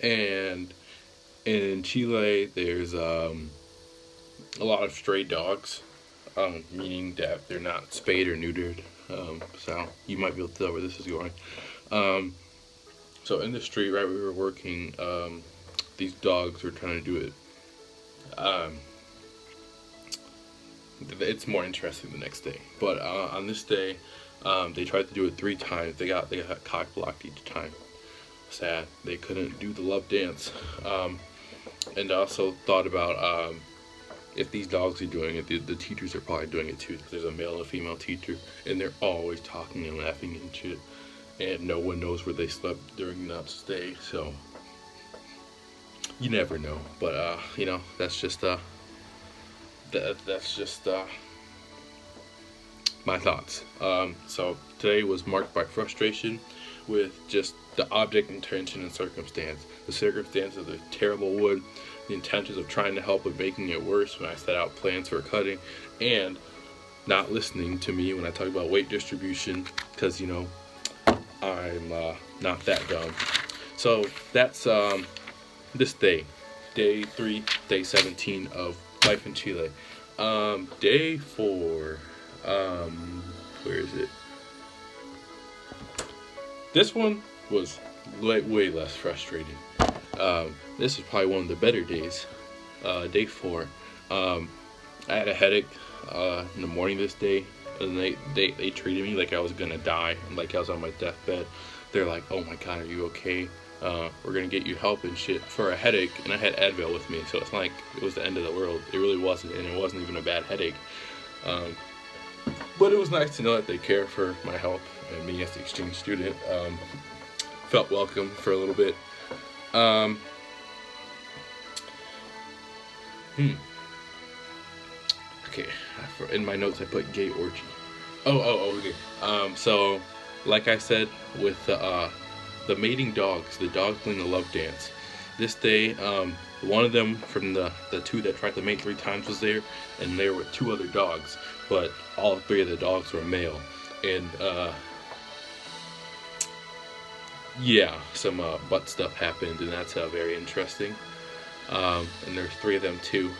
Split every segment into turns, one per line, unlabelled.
And in Chile, there's a lot of stray dogs, meaning that they're not spayed or neutered. So you might be able to tell where this is going. Um, so in the street, right, we were working. These dogs were trying to do it. Um, it's more interesting the next day, but on this day, they tried to do it 3 times. They got cock blocked each time. Sad. They couldn't do the love dance. And I also thought about if these dogs are doing it, the teachers are probably doing it too. Because there's a male and a female teacher, and they're always talking and laughing and shit. And no one knows where they slept during that stay, so you never know. But that's just my thoughts. So today was marked by frustration with just the object, intention, and circumstance. The circumstance of the terrible wood, the intentions of trying to help but making it worse when I set out plans for cutting, and not listening to me when I talk about weight distribution, because I'm not that dumb. So that's this day 3, day 17 of life in Chile. Day 4. Where is it? This one was way less frustrating. This is probably one of the better days. Day 4. I had a headache in the morning this day, and they treated me like I was gonna die, like I was on my deathbed. They're like, "Oh my God, are you okay? We're gonna get you help and shit for a headache." And I had Advil with me, so it's not like it was the end of the world. It really wasn't, and it wasn't even a bad headache. But it was nice to know that they care for my health, and me as the exchange student felt welcome for a little bit. Okay, in my notes I put gay orgy. Okay. So, like I said, with the mating dogs, the dogs playing the love dance. This day, one of them from the 2 that tried to mate 3 times was there, and there were 2 other dogs, but all 3 of the dogs were male. And yeah, some butt stuff happened, and that's very interesting. And there's 3 of them too.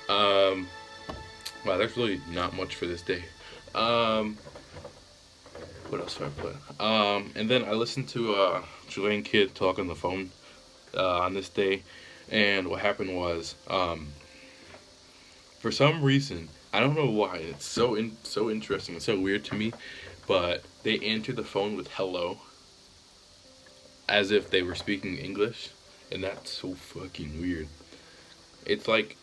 Wow, there's really not much for this day. What else did I put? And then I listened to a Chilean kid talk on the phone on this day, and what happened was, for some reason, I don't know why, it's so interesting, it's so weird to me, but they answered the phone with hello, as if they were speaking English, and that's so fucking weird. It's like,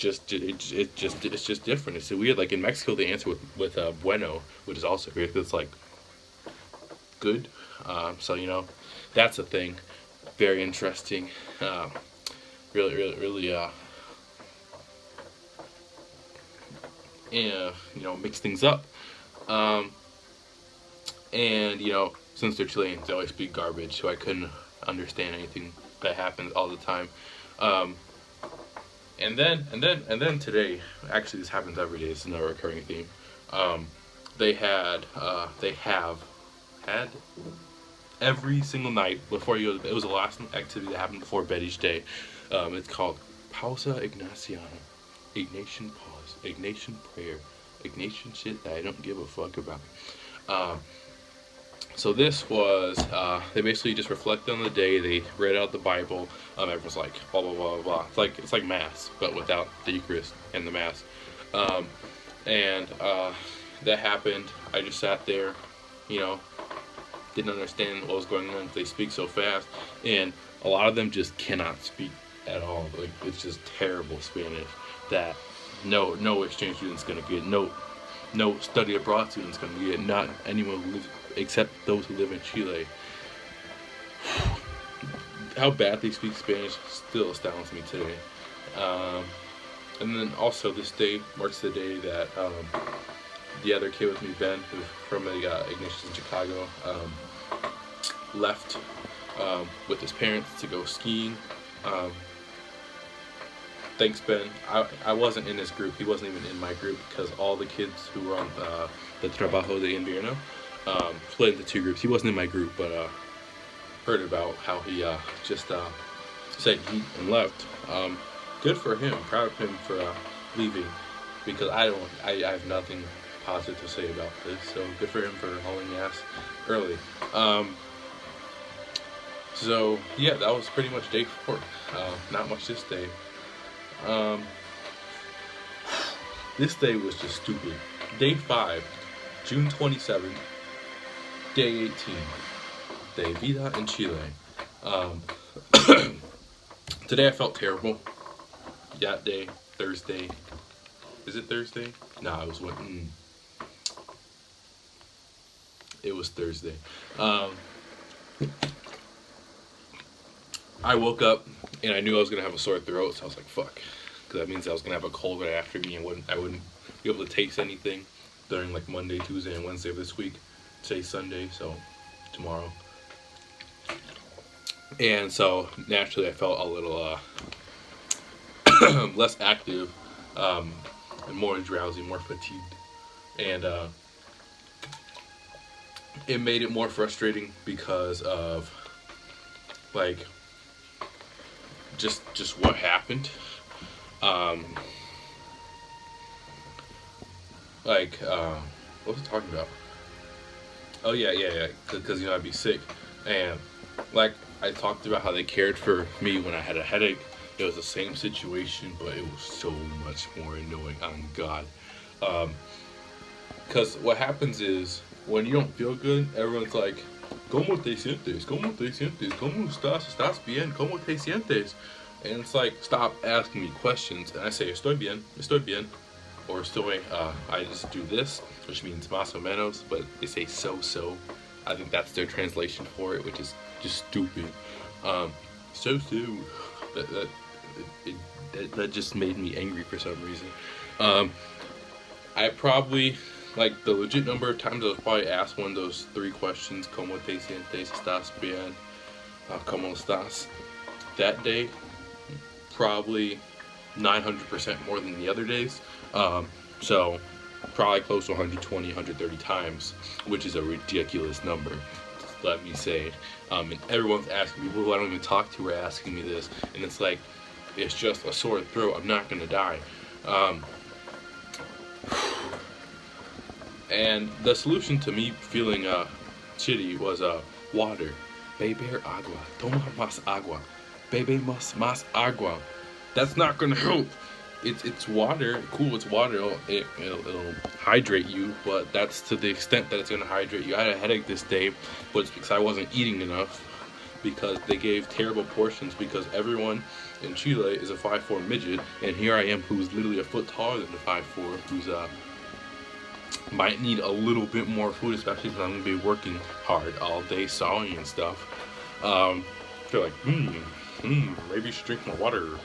it's just different. It's so weird. Like in Mexico, they answer with bueno, which is also weird. It's like good. So that's a thing. Very interesting. Really. Mix things up. And since they're Chileans, they always speak garbage, so I couldn't understand anything that happens all the time. And then today, actually this happens every day, it's a recurring theme. They have had every single night before you go, it was the last activity that happened before bed each day. It's called Pausa Ignaciana. Ignatian pause, Ignatian prayer, Ignatian shit that I don't give a fuck about. So this was, they basically just reflected on the day, they read out the Bible, everyone's like, blah, blah, blah, blah. It's like Mass, but without the Eucharist and the Mass. And that happened, I just sat there, didn't understand what was going on, they speak so fast, and a lot of them just cannot speak at all. Like, it's just terrible Spanish that no exchange student's gonna get, no study abroad student's gonna get, not anyone who lives, except those who live in Chile. How bad they speak Spanish still astounds me today. And then also this day marks the day that the other kid with me, Ben, who's from Ignatius in Chicago, left with his parents to go skiing. Thanks, Ben. I wasn't in his group. He wasn't even in my group because all the kids who were on the Trabajo de Invierno split into 2 groups. He wasn't in my group, but heard about how he just said yeet and left. Good for him. Proud of him for leaving, because I have nothing positive to say about this. So good for him for hauling ass early. So yeah, that was pretty much day 4. Not much this day. This day was just stupid. Day 5, June 27th, day 18, de vida en Chile. Today I felt terrible. That day, Thursday. Is it Thursday? Nah, it was when. It was Thursday. I woke up and I knew I was gonna have a sore throat, so I was like, "Fuck," because that means I was gonna have a cold right after me, and I wouldn't be able to taste anything during like Monday, Tuesday, and Wednesday of this week. Today's Sunday, so tomorrow. And so naturally, I felt a little less active, and more drowsy, more fatigued, and it made it more frustrating because of like just what happened. What was I talking about? Oh yeah. Because I'd be sick, and like I talked about how they cared for me when I had a headache. It was the same situation, but it was so much more annoying. On God, because what happens is when you don't feel good, everyone's like, "¿Cómo te sientes? ¿Cómo te sientes? ¿Cómo estás? ¿Estás bien? ¿Cómo te sientes?" And it's like, stop asking me questions. And I say, "Estoy bien," or "Estoy." I just do this, which means más o menos, but they say so. I think that's their translation for it, which is just stupid. So. That just made me angry for some reason. I probably, like, the legit number of times I was probably asked one of those 3 questions, "Cómo te sientes? ¿Estás bien? ¿Cómo estás?" That day, probably 900% more than the other days. So probably close to 120, 130 times, which is a ridiculous number, let me say. And everyone's asking me, people I don't even talk to are asking me this, and it's like, it's just a sore throat. I'm not gonna die. And the solution to me feeling shitty was water. Beber agua. Toma más agua. Bebe más agua. That's not gonna help. It's water. Cool, it's water. It'll hydrate you, but that's to the extent that it's gonna hydrate you. I had a headache this day, but it's because I wasn't eating enough. Because they gave terrible portions, because everyone in Chile is a 5'4" midget, and here I am, who's literally a foot taller than the 5'4", who's might need a little bit more food, especially because I'm gonna be working hard all day sawing and stuff. They're like, maybe you should drink more water.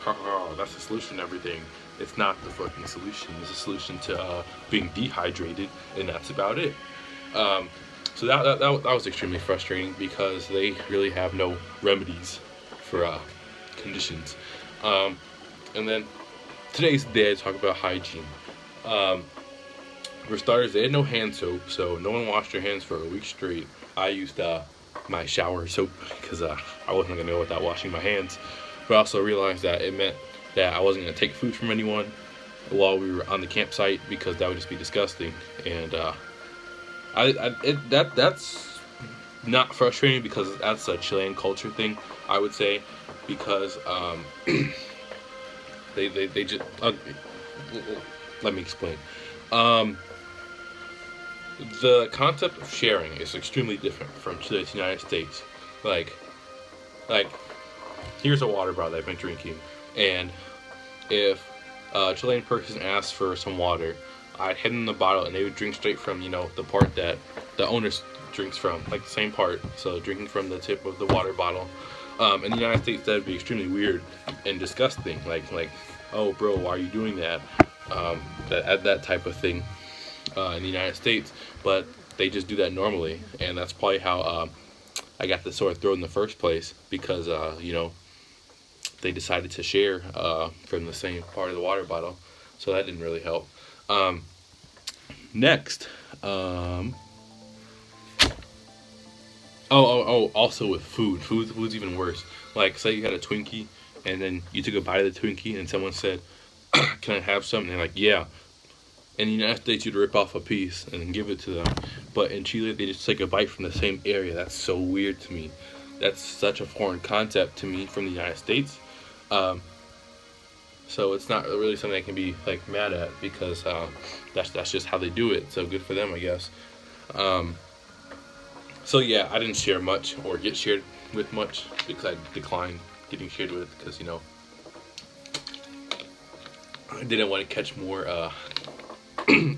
That's the solution to everything. It's not the fucking solution. It's a solution to being dehydrated, and that's about it. So that was extremely frustrating, because they really have no remedies for conditions. And then today's the day I talk about hygiene. For starters, they had no hand soap, so no one washed their hands for a week straight. I used my shower soap because I wasn't gonna go without washing my hands. But I also realized that it meant that I wasn't gonna take food from anyone while we were on the campsite, because that would just be disgusting. And that's not frustrating, because that's a Chilean culture thing, I would say, because they just let me explain. The concept of sharing is extremely different from Chile to the United States. Like here's a water bottle that I've been drinking, and if a Chilean person asks for some water, I'd hand them the bottle, and they would drink straight from, the part that the owner drinks from, like the same part, so drinking from the tip of the water bottle. In the United States, that'd be extremely weird and disgusting. Like, oh, bro, why are you doing that? That type of thing in the United States, but they just do that normally, and that's probably how I got the sore throat in the first place, because they decided to share from the same part of the water bottle, so that didn't really help. Next, Also with food's even worse. Like, say you had a Twinkie, and then you took a bite of the Twinkie, and someone said, "Can I have some?" And they're like, "Yeah." And in the United States, you'd rip off a piece and then give it to them. But in Chile, they just take a bite from the same area. That's so weird to me. That's such a foreign concept to me from the United States. Um, so it's not really something I can be like mad at, because that's just how they do it. So good for them, I guess. Um, so yeah, I didn't share much or get shared with much, because I declined getting shared with, because I didn't want to catch more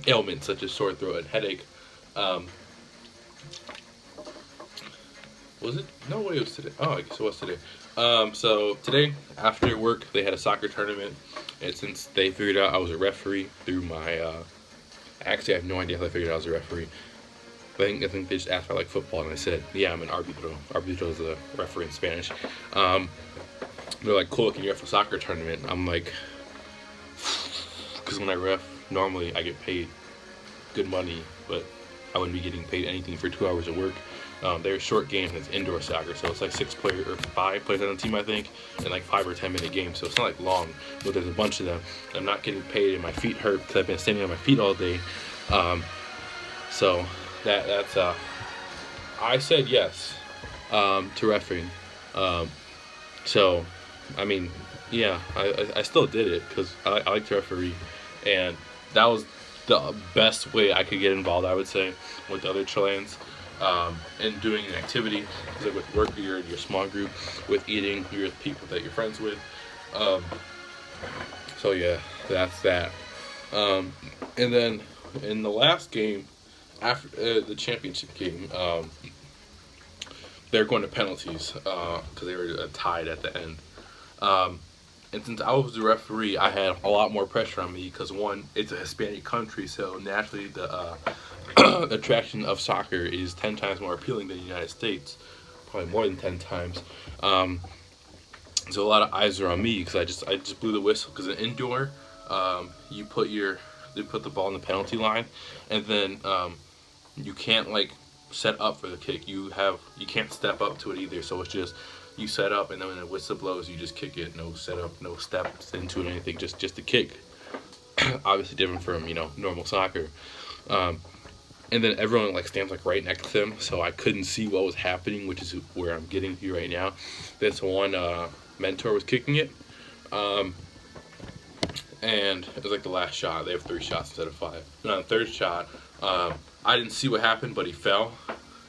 ailments such as sore throat and headache. Um, was it? No way, it was today. Oh, I guess it was today. So today, after work, they had a soccer tournament, and since they figured out I was a referee through my, actually, I have no idea how they figured out I was a referee. I think they just asked if I like football, and I said, yeah, I'm an arbitro. Arbitro is a referee in Spanish. Um, they're like, cool, can you ref a soccer tournament? I'm like, because when I ref, normally I get paid good money, but I wouldn't be getting paid anything for 2 hours of work. They're short games, and it's indoor soccer, so it's like 6 players or 5 players on the team, I think, and like 5 or 10 minute games. So it's not like long, but there's a bunch of them. I'm not getting paid, and my feet hurt because I've been standing on my feet all day. So that's I said yes to refereeing. So I mean, yeah, I still did it because I like to referee, and that was the best way I could get involved, I would say, with other Chileans, and doing an activity. Like with work, you're in your small group. With eating, you're with people that you're friends with. Um, so yeah, that's that. And then in the last game, after the championship game, they're going to penalties because they were tied at the end. Um, and since I was the referee, I had a lot more pressure on me because, one, it's a Hispanic country, so naturally the attraction of soccer is 10 times more appealing than the United States, probably more than 10 times. Um, so a lot of eyes are on me because I just blew the whistle, because in indoor, you put your they put the ball in the penalty line, and then you can't like set up for the kick. You can't step up to it either. So it's just you set up, and then when the whistle blows, you just kick it. No setup, no steps into it, anything. Just a kick. Obviously different from normal soccer. Um, and then everyone like stands like right next to them, so I couldn't see what was happening, which is where I'm getting to right now. This one mentor was kicking it, um, and it was like the last shot. They have 3 shots instead of 5. And on the third shot, I didn't see what happened, but he fell,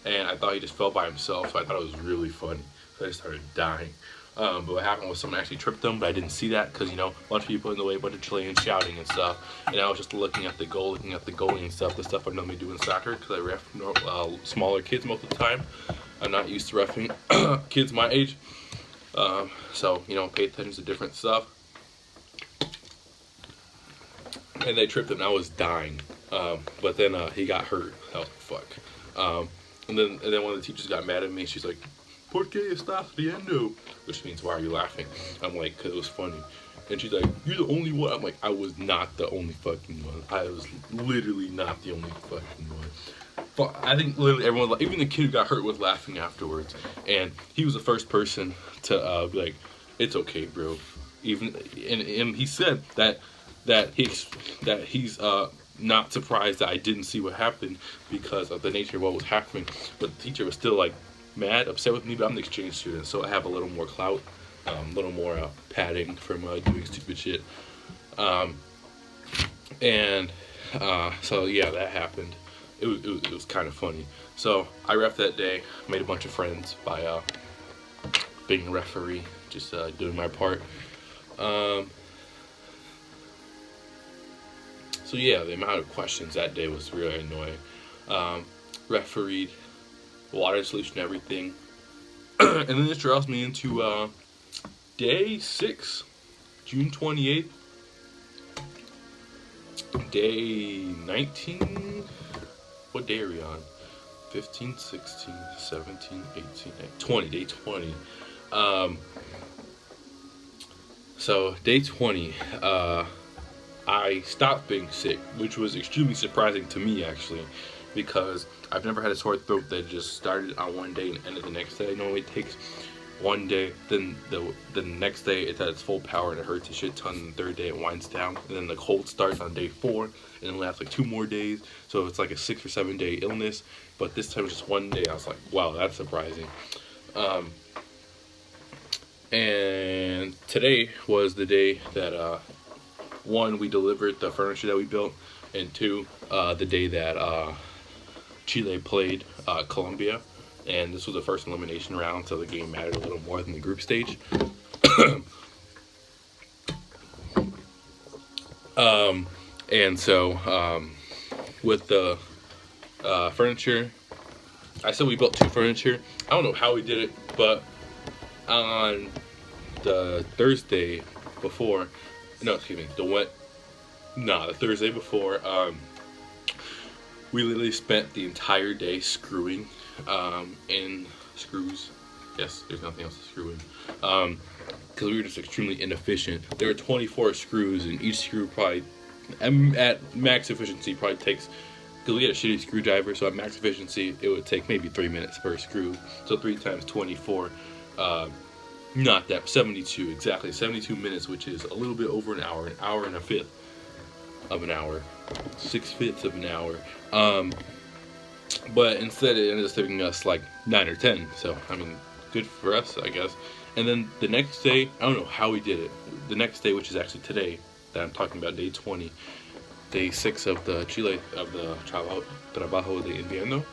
and I thought he just fell by himself. So I thought it was really funny. So I just started dying. But what happened was someone actually tripped him, but I didn't see that because, a bunch of people in the way, a bunch of Chileans shouting and stuff. And I was just looking at the goal, looking at the goalie and stuff, the stuff I normally do in soccer, because I ref smaller kids most of the time. I'm not used to refing kids my age. So, pay attention to different stuff. And they tripped him, and I was dying. But then he got hurt. I was like, fuck. And then one of the teachers got mad at me. She's like, "¿Por qué estás riendo?" Which means, why are you laughing? I'm like, because it was funny. And she's like, "You're the only one." I'm like, I was not the only fucking one. I was literally not the only fucking one. But I think literally everyone, even the kid who got hurt, was laughing afterwards. And he was the first person to be like, "It's okay, bro." Even and he said that he's not surprised that I didn't see what happened because of the nature of what was happening. But the teacher was still like mad, upset with me. But I'm an exchange student, so I have a little more clout, a little more padding from doing stupid shit. And so yeah, that happened. It was kind of funny. So I ref that day, made a bunch of friends by being a referee, just doing my part. So yeah, the amount of questions that day was really annoying. Refereed, water solution, everything. And then this draws me into day 6, June 28th. Day 19. What day are we on? 15, 16, 17, 18, 20. Day 20. So day 20, I stopped being sick, which was extremely surprising to me, actually, because I've never had a sore throat that just started on one day and ended the next day. It normally takes one day, then the next day it's at its full power and it hurts a shit ton. And the third day it winds down, and then the cold starts on day 4 and it lasts like 2 more days. So it's like a 6 or 7 day illness. But this time it was just one day. I was like, wow, that's surprising. And today was the day that 1, we delivered the furniture that we built, and 2, the day that Chile played Colombia. And this was the first elimination round, so the game mattered a little more than the group stage. And so with the furniture, I said we built 2 furniture. I don't know how we did it, but on the Thursday before, no, excuse me, the Thursday before, we literally spent the entire day screwing in screws. Yes, there's nothing else to screw in. Because we were just extremely inefficient. There were 24 screws, and each screw probably, at max efficiency, probably takes, because we had a shitty screwdriver, so at max efficiency, it would take maybe 3 minutes per screw. So 3 times 24, not that, 72, exactly, 72 minutes, which is a little bit over an hour and a fifth of an hour, 6/5 of an hour. But instead it ended up taking us like 9 or 10. So, I mean, good for us, I guess. And then the next day, I don't know how we did it. The next day, which is actually today, that I'm talking about, day 20, day 6 of the Trabajo de Invierno,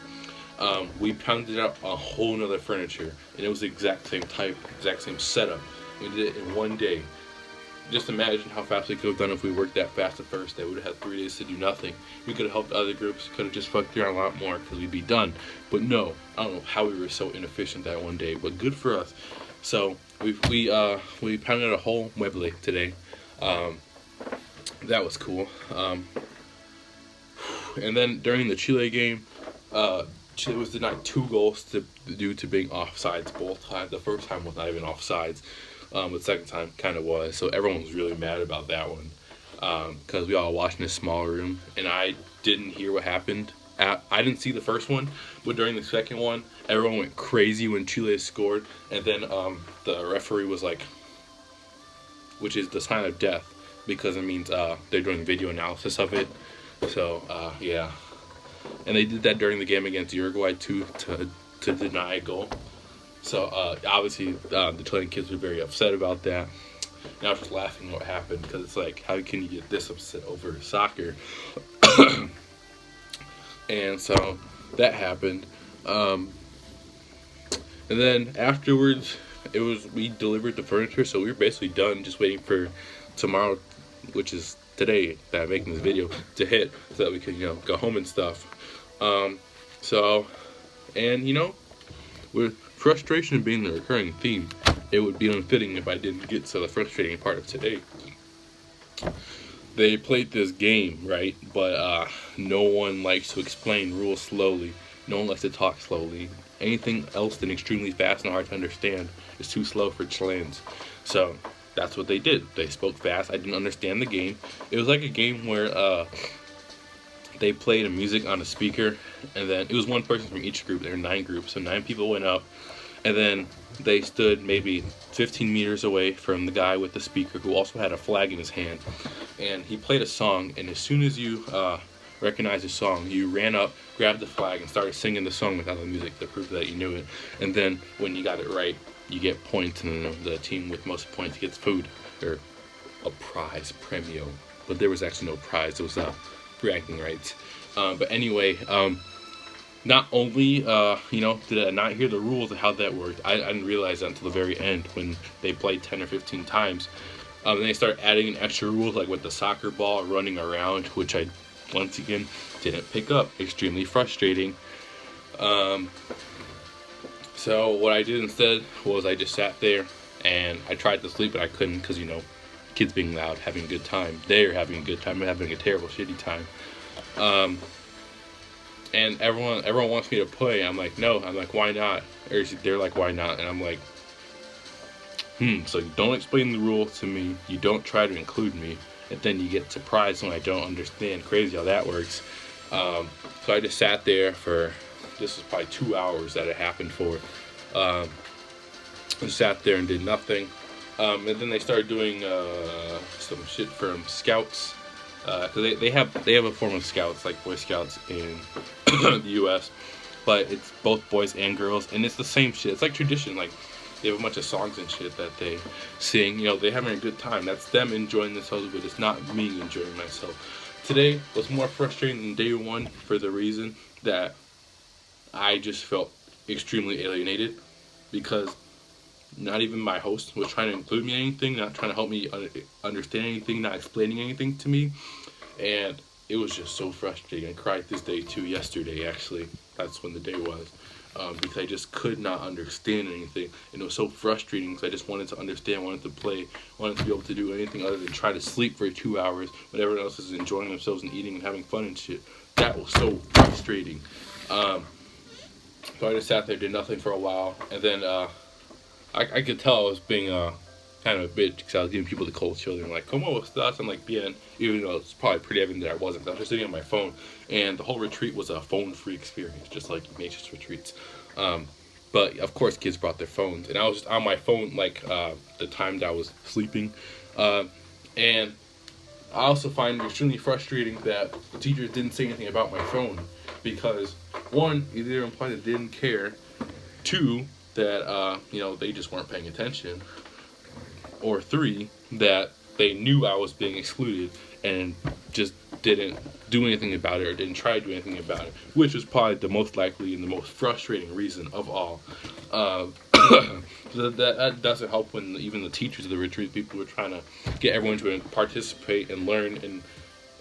we pounded out a whole nother furniture, and it was the exact same type, exact same setup. We did it in one day. Just imagine how fast we could have done if we worked that fast the first day. We would have had 3 days to do nothing. We could have helped other groups, could have just fucked around a lot more because we'd be done. But no, I don't know how we were so inefficient that one day, but good for us. So we pounded a whole mueble today. That was cool. And then during the Chile game, Chile was denied 2 goals due to being offsides both times. The first time was not even offsides. The second time kind of was, so everyone was really mad about that one, because we all watched in a small room, and I didn't hear what happened. I didn't see the first one, but during the second one, everyone went crazy when Chile scored, and then the referee was like, which is the sign of death, because it means they're doing video analysis of it. So yeah, and they did that during the game against Uruguay too, to deny a goal. So, obviously, the Chilean kids were very upset about that. And I was just laughing at what happened, because it's like, how can you get this upset over soccer? And so, that happened. And then, afterwards, we delivered the furniture, so we were basically done, just waiting for tomorrow, which is today that I'm making this video, to hit, so that we could, go home and stuff. With frustration being the recurring theme, it would be unfitting if I didn't get to the frustrating part of today. They played this game, right? But no one likes to explain rules slowly. No one likes to talk slowly. Anything else than extremely fast and hard to understand is too slow for Chileans. So that's what they did. They spoke fast. I didn't understand the game. It was like a game where they played a music on a speaker, and then it was one person from each group. There were 9 groups, so 9 people went up, and then they stood maybe 15 meters away from the guy with the speaker, who also had a flag in his hand, and he played a song. And as soon as you recognized the song, you ran up, grabbed the flag, and started singing the song without the music to prove that you knew it. And then when you got it right, you get points, and the team with most points gets food, or a prize, premio. But there was actually no prize. It was bragging rights. But anyway, not only did I not hear the rules of how that worked, I didn't realize that until the very end, when they played 10 or 15 times. And they started adding in extra rules, like with the soccer ball running around, which I once again didn't pick up. Extremely frustrating. So what I did instead was I just sat there and I tried to sleep, but I couldn't, because kids being loud, having a good time. They're having a good time. I'm having a terrible, shitty time. And everyone wants me to play. I'm like, no. I'm like, why not? Or they're like, why not? And I'm like, so you don't explain the rules to me. You don't try to include me. And then you get surprised when I don't understand. Crazy how that works. So I just sat there for, this was probably 2 hours that it happened for. Um, and sat there and did nothing. And then they started doing some shit from Scouts, because they have a form of Scouts like Boy Scouts in the U.S., but it's both boys and girls, and it's the same shit. It's like tradition. Like they have a bunch of songs and shit that they sing. You know, they're having a good time. That's them enjoying themselves, but it's not me enjoying myself. Today was more frustrating than day one for the reason that I just felt extremely alienated because not even my host was trying to include me in anything, not trying to help me understand anything, not explaining anything to me. And it was just so frustrating. I cried this day too, yesterday actually. That's when the day was. Because I just could not understand anything. And it was so frustrating because I just wanted to understand, wanted to play, wanted to be able to do anything other than try to sleep for 2 hours when everyone else is enjoying themselves and eating and having fun and shit. That was so frustrating. So I just sat there, did nothing for a while, and then I could tell I was being kind of a bitch because I was giving people the cold shoulder. I'm like, come on, what's that? I'm like, bien, even though it's probably pretty evident that I wasn't. I was just sitting on my phone, and the whole retreat was a phone-free experience, just like Ignatius retreats. But of course, kids brought their phones, and I was just on my phone like the time that I was sleeping. And I also find it extremely frustrating that the teachers didn't say anything about my phone because, one, either implied they didn't care, two, that they just weren't paying attention, or three, that they knew I was being excluded and just didn't do anything about it or didn't try to do anything about it, which was probably the most likely and the most frustrating reason of all. That doesn't help when even the teachers of the retreat, people were trying to get everyone to participate and learn and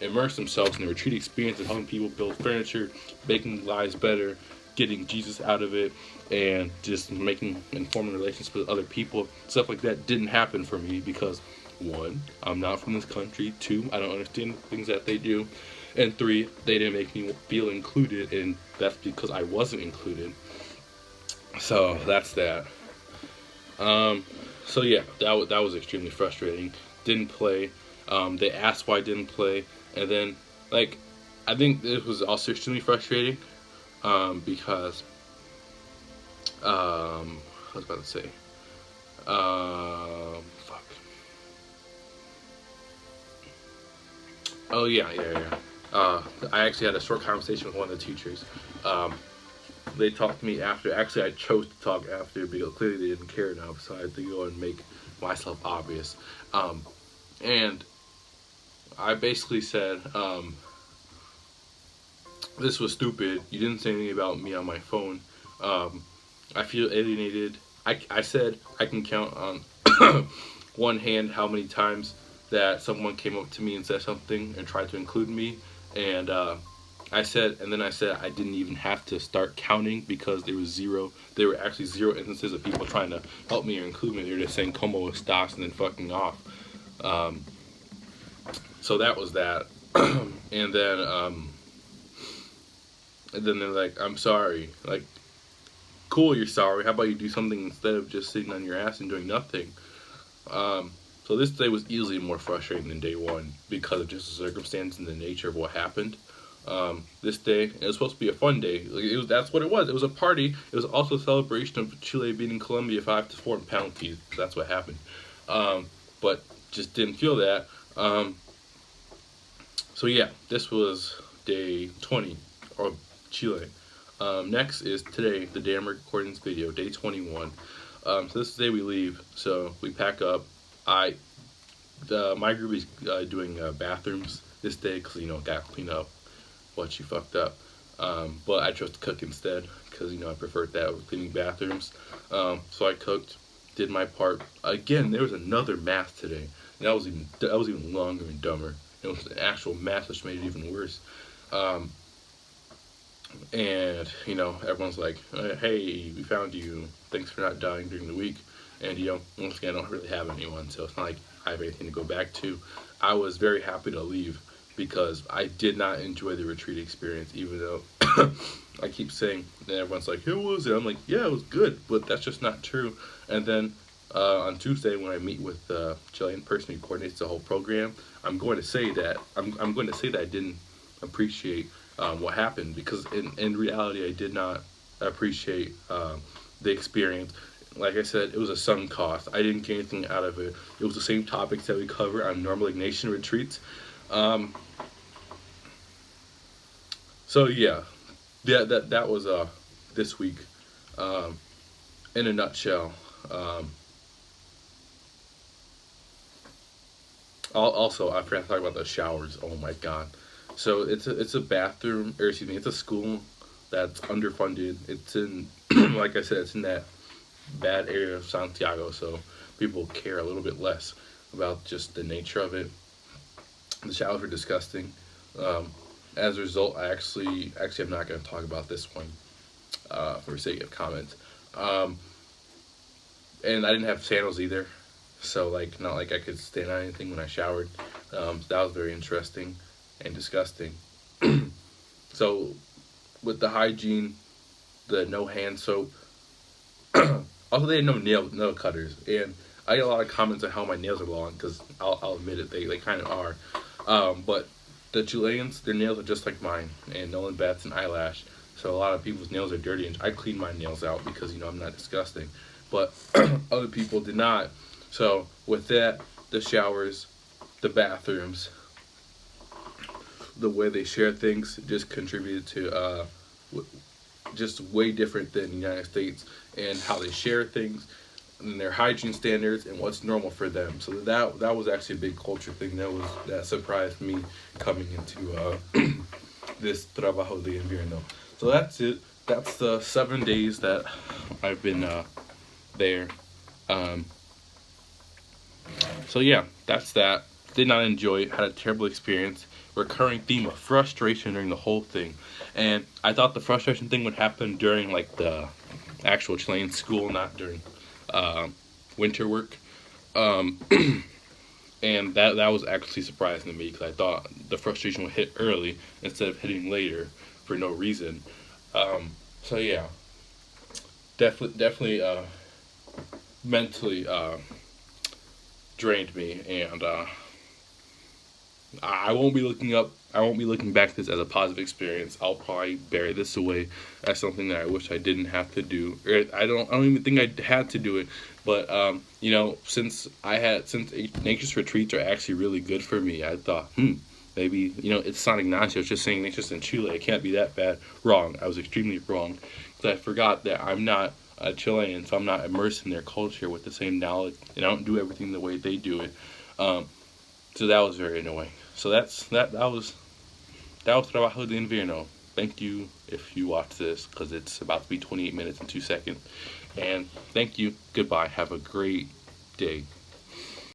immerse themselves in the retreat experience and helping people build furniture, making lives better, getting Jesus out of it, and just making informing relationships with other people. Stuff like that didn't happen for me because, one, I'm not from this country. Two, I don't understand things that they do. And three, they didn't make me feel included, and that's because I wasn't included. So that's that. So yeah, that was extremely frustrating. Didn't play. They asked why I didn't play, and then I think it was also extremely frustrating because I was about to say fuck. Oh yeah. I actually had a short conversation with one of the teachers. They talked to me after. Actually, I chose to talk after because clearly they didn't care enough, so I had to go and make myself obvious. And I basically said, this was stupid. You didn't say anything about me on my phone. I feel alienated. I said I can count on one hand how many times that someone came up to me and said something and tried to include me. And I said I didn't even have to start counting because there were actually zero instances of people trying to help me or include me. They were just saying como estas and then fucking off. So that was that. And then they're like, I'm sorry. Like, cool, you're sorry. How about you do something instead of just sitting on your ass and doing nothing? So this day was easily more frustrating than day one because of just the circumstance and the nature of what happened. This day, it was supposed to be a fun day. That's what it was. It was a party. It was also a celebration of Chile beating Colombia 5-4 in penalties. That's what happened. But just didn't feel that. So yeah, this was day 20 of Chile. Next is today, the day I'm recording this video, day 21. So this is the day we leave. So we pack up. My group is doing bathrooms this day because gotta clean up what she fucked up. But I chose to cook instead because I preferred that over cleaning bathrooms. So I cooked, did my part. Again, there was another mass today. And that was even longer and dumber. It was an actual mass, which made it even worse. And everyone's like, hey, we found you, thanks for not dying during the week. And once again, I don't really have anyone, so it's not like I have anything to go back to. I was very happy to leave because I did not enjoy the retreat experience, even though I keep saying, and everyone's like, how was it? I'm like, yeah, it was good, but that's just not true. And then on Tuesday, when I meet with the Chilean person who coordinates the whole program, I'm going to say that I didn't appreciate what happened, because in reality I did not appreciate the experience. Like I said, it was a sunk cost. I didn't get anything out of it. It was the same topics that we cover on normal Ignatian retreats. Um, so yeah, that was this week um, in a nutshell. Um, Also, I forgot to talk about the showers. Oh my god! So it's a bathroom, or excuse me, it's a school that's underfunded. It's in, like I said, it's in that bad area of Santiago, so people care a little bit less about just the nature of it. The showers are disgusting. Um, as a result, I'm not going to talk about this one for sake of comment. Um, and I didn't have sandals either, so like not like I could stand on anything when I showered. That was very interesting and disgusting. So with the hygiene, the no hand soap. Also, they had no nail cutters, and I get a lot of comments on how my nails are long, because I'll admit it, they kind of are. But the Chileans, their nails are just like mine, and no one bats an eyelash. So a lot of people's nails are dirty, and I clean my nails out because I'm not disgusting. But other people did not. So with that, the showers, the bathrooms, the way they share things just contributed to just way different than the United States, and how they share things and their hygiene standards and what's normal for them. So that was actually a big culture thing that surprised me coming into this trabajo de invierno. So that's it. That's the 7 days that I've been there. Um, so yeah, that's that. Did not enjoy it. Had a terrible experience. Recurring theme of frustration during the whole thing, and I thought the frustration thing would happen during like the actual Chilean school, not during uh, winter work. Um, and that was actually surprising to me, because I thought the frustration would hit early instead of hitting later for no reason. So yeah, definitely mentally drained me, and I won't be looking up. I won't be looking back at this as a positive experience. I'll probably bury this away as something that I wish I didn't have to do. Or I don't even think I had to do it. But since Nature's retreats are actually really good for me, I thought, maybe it's San Ignacio. It's just saying Nature's in Chile. It can't be that bad. Wrong. I was extremely wrong, because I forgot that I'm not a Chilean, so I'm not immersed in their culture with the same knowledge, and I don't do everything the way they do it. So that was very annoying. So that was Trabajo de Invierno. Thank you if you watch this, because it's about to be 28 minutes and 2 seconds. And thank you. Goodbye. Have a great day.